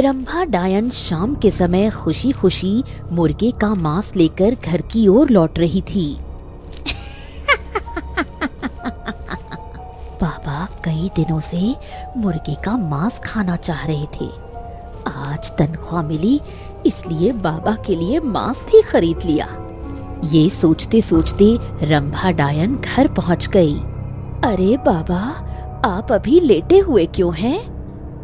रंभा डायन शाम के समय खुशी खुशी मुर्गे का मांस लेकर घर की ओर लौट रही थी। बाबा कई दिनों से मुर्गे का मांस खाना चाह रहे थे। आज तनख्वाह मिली इसलिए बाबा के लिए मांस भी खरीद लिया। ये सोचते सोचते रंभा डायन घर पहुंच गई। अरे बाबा, आप अभी लेटे हुए क्यों हैं?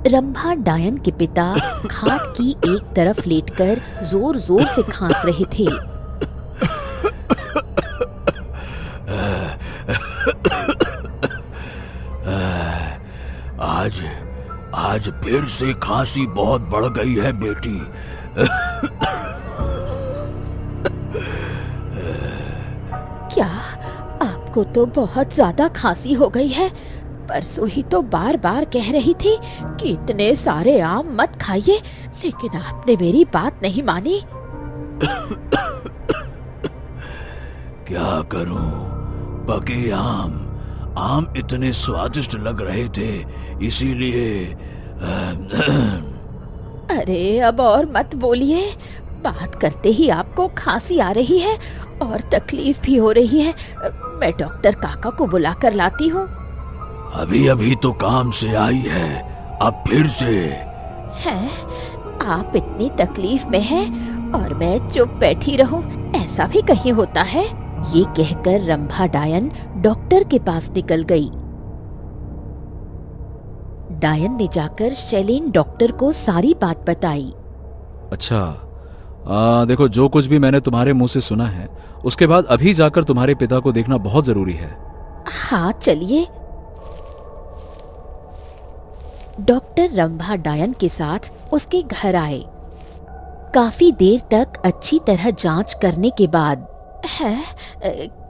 रंभा डायन के पिता खाट की एक तरफ लेटकर जोर जोर से खांस रहे थे। आज फिर से खांसी बहुत बढ़ गई है बेटी। क्या आपको तो बहुत ज्यादा खांसी हो गई है? परसों ही तो बार बार कह रही थी कि इतने सारे आम मत खाइए, लेकिन आपने मेरी बात नहीं मानी। क्या करूं, पके आम इतने स्वादिष्ट लग रहे थे, इसीलिए। अरे अब और मत बोलिए, बात करते ही आपको खांसी आ रही है और तकलीफ भी हो रही है। मैं डॉक्टर काका को बुला कर लाती हूँ। अभी अभी तो काम से आई है, अब फिर से। हैं? आप इतनी तकलीफ में हैं और मैं चुप बैठी रहूं, ऐसा भी कहीं होता है? ये कहकर रंभा डायन डॉक्टर के पास निकल गई। डायन ने जाकर शैलेन डॉक्टर को सारी बात बताई। अच्छा, देखो, जो कुछ भी मैंने तुम्हारे मुंह से सुना है उसके बाद अभी जाकर तुम्हारे पिता को देखना बहुत जरूरी है। हाँ चलिए। डॉक्टर रंभा डायन के साथ उसके घर आए। काफी देर तक अच्छी तरह जांच करने के बाद, है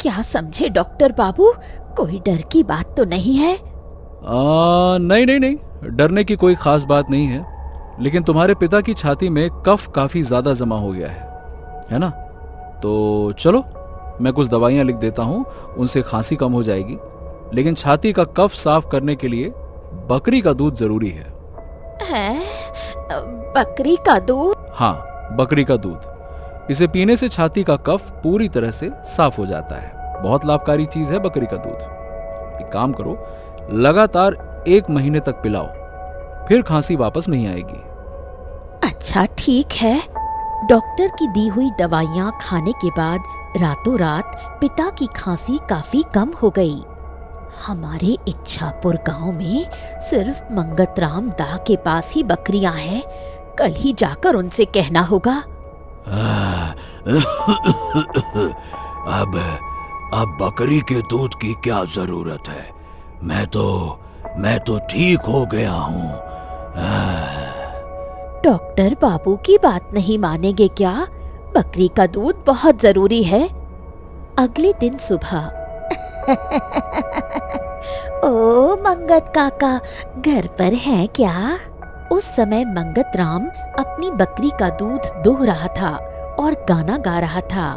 क्या समझे डॉक्टर बाबू? कोई डर की बात तो नहीं है? नहीं, डरने की कोई खास बात नहीं है, लेकिन तुम्हारे पिता की छाती में कफ काफी ज्यादा जमा हो गया है ना? तो चलो, मैं कुछ दवाइयां लिख देता हूं, उनसे खांसी कम हो जाएगी। लेकिन छाती का कफ साफ करने के लिए बकरी का दूध जरूरी है। बकरी का दूध? हाँ, बकरी का दूध। इसे पीने से छाती का कफ पूरी तरह से साफ हो जाता है। बहुत लाभकारी चीज है बकरी का दूध। एक काम करो, लगातार 1 महीने तक पिलाओ, फिर खांसी वापस नहीं आएगी। अच्छा ठीक है। डॉक्टर की दी हुई दवाइयां खाने के बाद रातों रात पिता की खांसी काफी कम हो गई। हमारे इच्छापुर गांव में सिर्फ मंगतराम दा के पास ही बकरियां हैं। कल ही जाकर उनसे कहना होगा। अब बकरी के दूध की क्या जरूरत है? मैं तो ठीक हो गया हूँ। डॉक्टर बाबू की बात नहीं मानेंगे क्या? बकरी का दूध बहुत जरूरी है। अगले दिन सुबह। ओ मंगत काका, घर पर हैं क्या? उस समय मंगत राम अपनी बकरी का दूध दूह रहा था और गाना गा रहा था।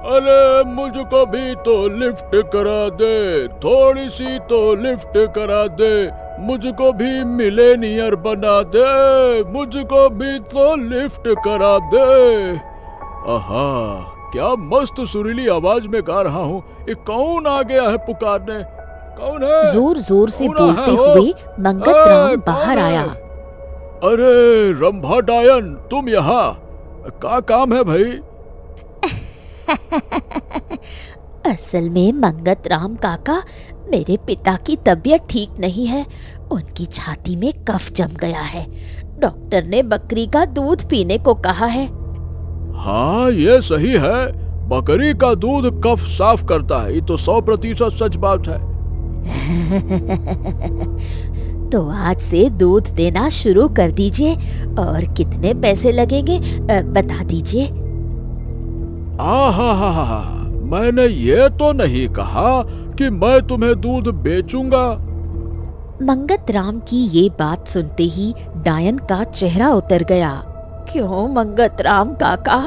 अरे मुझको भी तो लिफ्ट करा दे, थोड़ी सी तो लिफ्ट करा दे, मुझको भी मिलेनियर बना दे, मुझको भी तो लिफ्ट करा दे। आहा, क्या मस्त सुरीली आवाज में गा रहा हूँ। ये कौन आ गया है पुकारने? कौन है? जोर जोर से बोलते हुए मंगत राम बाहर आया। अरे रंभा डायन, तुम यहाँ? क्या काम है भाई? असल में मंगत राम काका, मेरे पिता की तबीयत ठीक नहीं है। उनकी छाती में कफ जम गया है। डॉक्टर ने बकरी का दूध पीने को कहा है। हाँ, ये सही है। बकरी का दूध कफ साफ करता है, ये तो 100% सच बात है। तो आज से दूध देना शुरू कर दीजिए। और कितने पैसे लगेंगे बता दीजिए। आहा, मैंने ये तो नहीं कहा कि मैं तुम्हें दूध बेचूंगा। मंगत राम की ये बात सुनते ही डायन का चेहरा उतर गया। क्यों मंगत राम काका?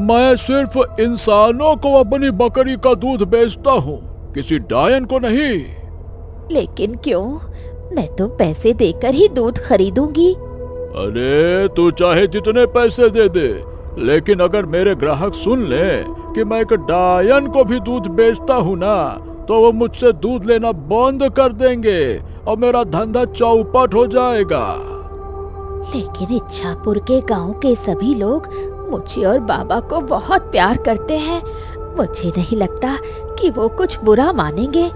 मैं सिर्फ इंसानों को अपनी बकरी का दूध बेचता हूँ, किसी डायन को नहीं। लेकिन क्यों? मैं तो पैसे देकर ही दूध खरीदूंगी। अरे तू चाहे जितने पैसे दे दे, लेकिन अगर मेरे ग्राहक सुन ले कि मैं एक डायन को भी दूध बेचता हूँ ना, तो वो मुझसे दूध लेना बंद कर देंगे और मेरा धंधा चौपट हो जाएगा। लेकिन इच्छापुर के गांव के सभी लोग मुझे और बाबा को बहुत प्यार करते हैं। मुझे नहीं लगता कि वो कुछ बुरा मानेंगे।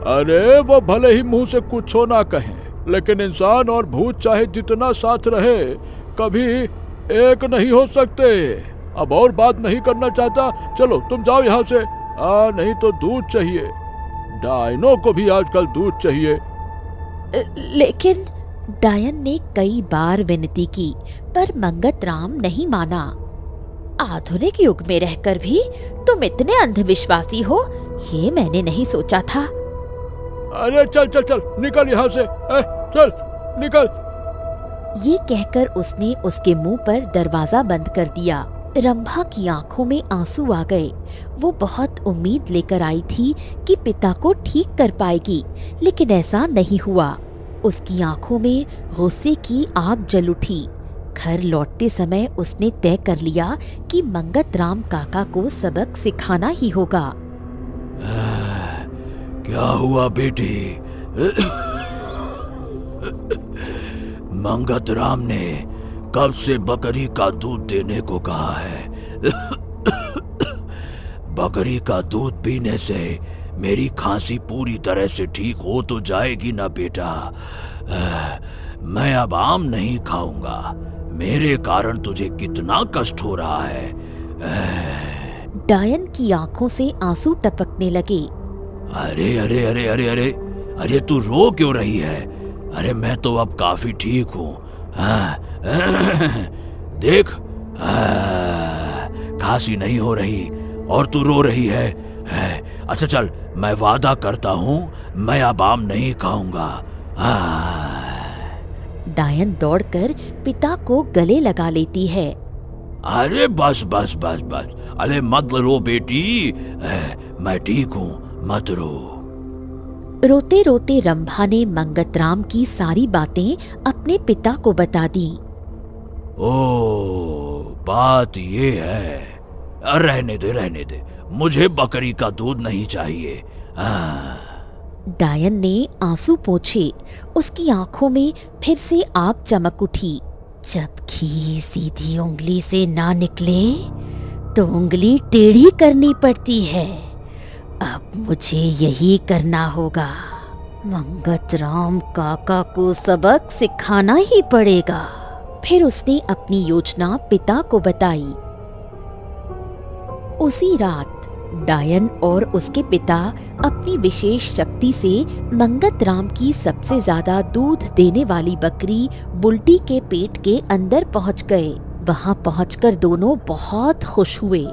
अरे वो भले ही मुंह से कुछ ना कहें, लेकिन इंसान और भूत चाहे जितना साथ रहे, कभी एक नहीं हो सकते। अब और बात नहीं करना चाहता, चलो तुम जाओ यहाँ से। नहीं तो दूध चाहिए, डायनों को भी आजकल दूध चाहिए। लेकिन डायन ने कई बार विनती की, पर मंगतराम नहीं माना। आधुनिक युग में रहकर भी तुम इतने अंधविश्वासी हो, ये मैंने नहीं सोचा था। अरे चल चल चल, निकल यहाँ से, चल निकल। ये कहकर उसने उसके मुंह पर दरवाजा बंद कर दिया। रंभा की आंखों में आंसू आ गए। वो बहुत उम्मीद लेकर आई थी कि पिता को ठीक कर पाएगी, लेकिन ऐसा नहीं हुआ। उसकी आंखों में गुस्से की आग जल उठी। घर लौटते समय उसने तय कर लिया कि मंगतराम काका को सबक सिखाना ही होगा। क्या हुआ बेटी? मंगतराम ने कब से बकरी का दूध देने को कहा है? बकरी का दूध पीने से मेरी खांसी पूरी तरह से ठीक हो तो जाएगी ना बेटा। मैं अब आम नहीं खाऊंगा। मेरे कारण तुझे कितना कष्ट हो रहा है। डायन की आंखों से आंसू टपकने लगे। अरे अरे अरे अरे अरे अरे तू रो क्यों रही है? अरे मैं तो अब काफी ठीक हूँ। देख, खांसी नहीं हो रही और तू रो रही है। अच्छा चल, मैं वादा करता हूँ मैं अब आम नहीं खाऊंगा। डायन दौड़कर पिता को गले लगा लेती है। अरे बस बस बस बस, अरे मत रो बेटी, मैं ठीक हूँ, मत रो। रोते रोते रंभा ने मंगतराम की सारी बातें अपने पिता को बता दी। ओ, बात ये है। रहने दे, मुझे बकरी का दूध नहीं चाहिए। डायन ने आंसू पोंछे। उसकी आंखों में फिर से आग चमक उठी। जब घी सीधी उंगली से ना निकले तो उंगली टेढ़ी करनी पड़ती है। अब मुझे यही करना होगा। मंगतराम काका को सबक सिखाना ही पड़ेगा। फिर उसने अपनी योजना पिता को बताई। उसी रात डायन और उसके पिता अपनी विशेष शक्ति से मंगतराम की सबसे ज्यादा दूध देने वाली बकरी बुल्टी के पेट के अंदर पहुंच गए। वहां पहुंचकर दोनों बहुत खुश हुए।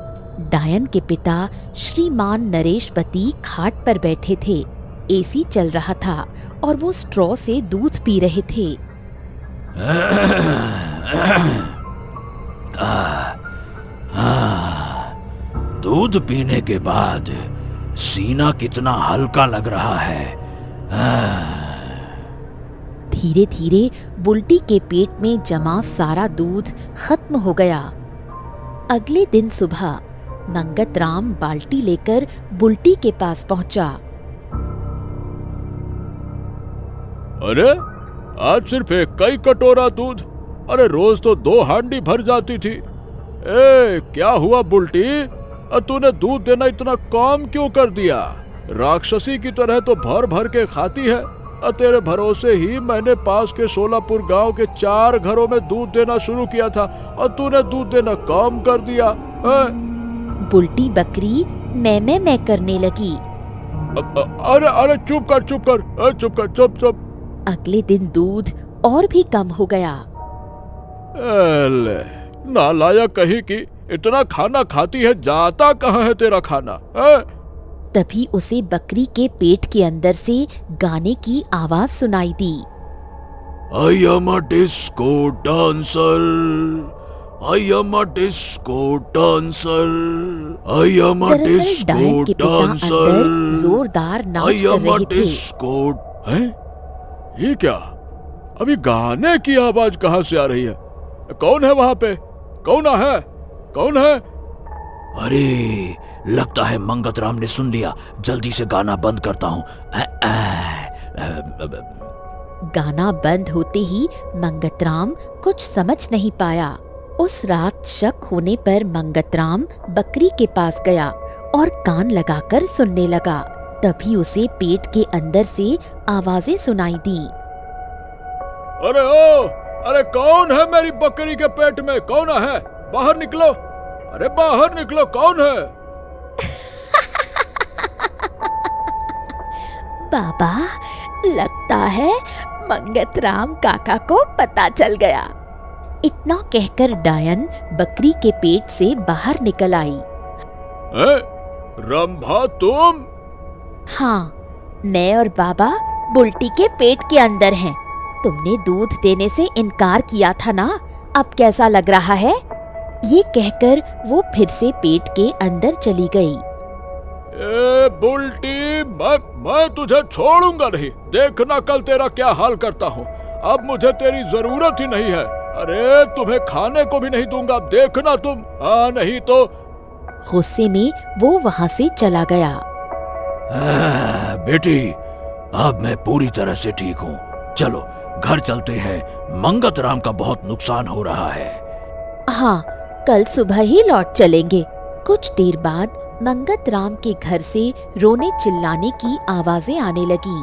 डायन के पिता श्रीमान नरेशपति खाट पर बैठे थे। एसी चल रहा था और वो स्ट्रॉ से दूध पी रहे थे। दूध पीने के बाद सीना कितना हल्का लग रहा है। धीरे धीरे बुल्टी के पेट में जमा सारा दूध खत्म हो गया। अगले दिन सुबह मंगतराम बाल्टी लेकर बुल्टी के पास पहुंचा। अरे आज सिर्फ एक ही कटोरा दूध? अरे रोज तो 2 हांडी भर जाती थी। क्या हुआ बुल्टी? तूने दूध देना इतना कम क्यों कर दिया? राक्षसी की तरह तो भर भर के खाती है। तेरे भरोसे ही मैंने पास के सोलापुर गांव के 4 घरों में दूध देना शुरू किया था और तूने दूध देना कम कर दिया है? बुल्टी बकरी मैं करने लगी। अरे अरे चुप कर, चुप। अगले दिन दूध और भी कम हो गया। नालायक कहीं की, इतना खाना खाती है, जाता कहाँ है तेरा खाना? तभी उसे बकरी के पेट के अंदर से गाने की आवाज सुनाई दी। I am a disco dancer, I am a disco dancer, I am a दरअसल डायन के disco पिता अंदर dancer, जोरदार नाच I कर am a रहे थे। disco। हैं? ये क्या? अभी गाने की आवाज कहां से आ रही है? कौन है वहां पे? कौन है? कौन है? अरे लगता है मंगतराम ने सुन लिया, जल्दी से गाना बंद करता हूँ। गाना बंद होते ही मंगतराम कुछ समझ नहीं पाया। उस रात शक होने पर मंगतराम बकरी के पास गया और कान लगाकर सुनने लगा। तभी उसे पेट के अंदर से आवाजें सुनाई दी। अरे ओ, अरे कौन है मेरी बकरी के पेट में? कौन है? बाहर निकलो! अरे बाहर निकलो! कौन है? बाबा, लगता है मंगतराम काका को पता चल गया। इतना कहकर डायन बकरी के पेट से बाहर निकल आई। रंभा तुम? हाँ, मैं और बाबा बुल्टी के पेट के अंदर हैं। तुमने दूध देने से इनकार किया था ना, अब कैसा लग रहा है? ये कहकर वो फिर से पेट के अंदर चली गई। बुल्टी, मैं तुझे छोड़ूंगा नहीं। देखना कल तेरा क्या हाल करता हूँ। अब मुझे तेरी जरूरत ही नहीं है। अरे तुम्हें खाने को भी नहीं दूंगा, देखना तुम। हाँ, नहीं तो। गुस्से में वो वहाँ से चला गया। बेटी, अब मैं पूरी तरह से ठीक हूँ। चलो घर चलते हैं, मंगतराम का बहुत नुकसान हो रहा है। हाँ, कल सुबह ही लौट चलेंगे। कुछ देर बाद मंगतराम के घर से रोने चिल्लाने की आवाजें आने लगी।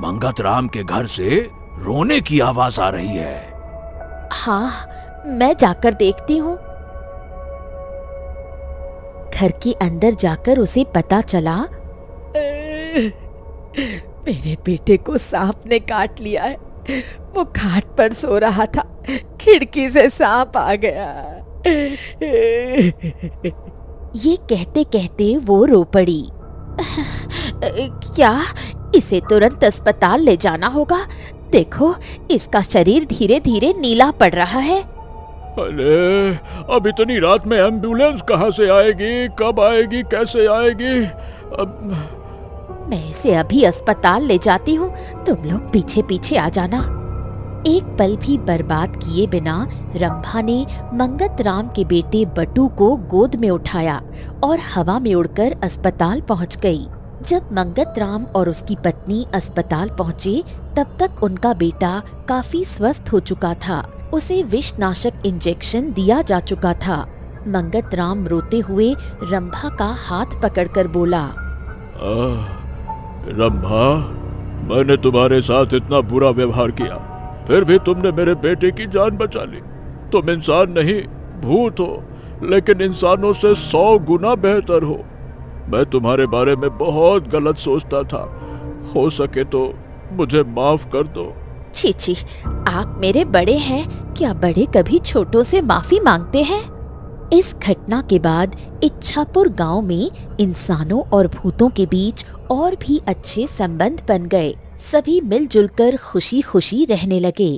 मंगतराम के घर से रोने की आवाज आ रही है। हाँ, मैं जाकर देखती हूँ। घर के अंदर जाकर उसे पता चला, मेरे बेटे को सांप ने काट लिया है। वो खाट पर सो रहा था, खिड़की से सांप आ गया। ये कहते कहते वो रो पड़ी। क्या? इसे तुरंत अस्पताल ले जाना होगा। देखो, इसका शरीर धीरे धीरे नीला पड़ रहा है। अरे अब इतनी रात में एम्बुलेंस कहाँ से आएगी? कब आएगी? कैसे आएगी? अब मैं इसे अभी अस्पताल ले जाती हूँ, तुम लोग पीछे पीछे आ जाना। एक पल भी बर्बाद किए बिना रंभा ने मंगतराम के बेटे बटू को गोद में उठाया और हवा में उड़कर अस्पताल पहुँच गई। जब मंगतराम और उसकी पत्नी अस्पताल पहुँचे, तब तक उनका बेटा काफी स्वस्थ हो चुका था। उसे विषनाशक इंजेक्शन दिया जा चुका था। मंगतराम रोते हुए रंभा का हाथ पकड़कर बोला, रंभा, मैंने तुम्हारे साथ इतना बुरा व्यवहार किया, फिर भी तुमने मेरे बेटे की जान बचा ली। तुम इंसान नहीं, भूत हो, लेकिन इंसानों से 100 गुना बेहतर हो। मैं तुम्हारे बारे में बहुत गलत सोचता था। हो सके तो मुझे माफ कर दो। छी छी, आप मेरे बड़े हैं, क्या बड़े कभी छोटों से माफी मांगते हैं? इस घटना के बाद इच्छापुर गांव में इंसानों और भूतों के बीच और भी अच्छे संबंध बन गए। सभी मिलजुल कर खुशी खुशी रहने लगे।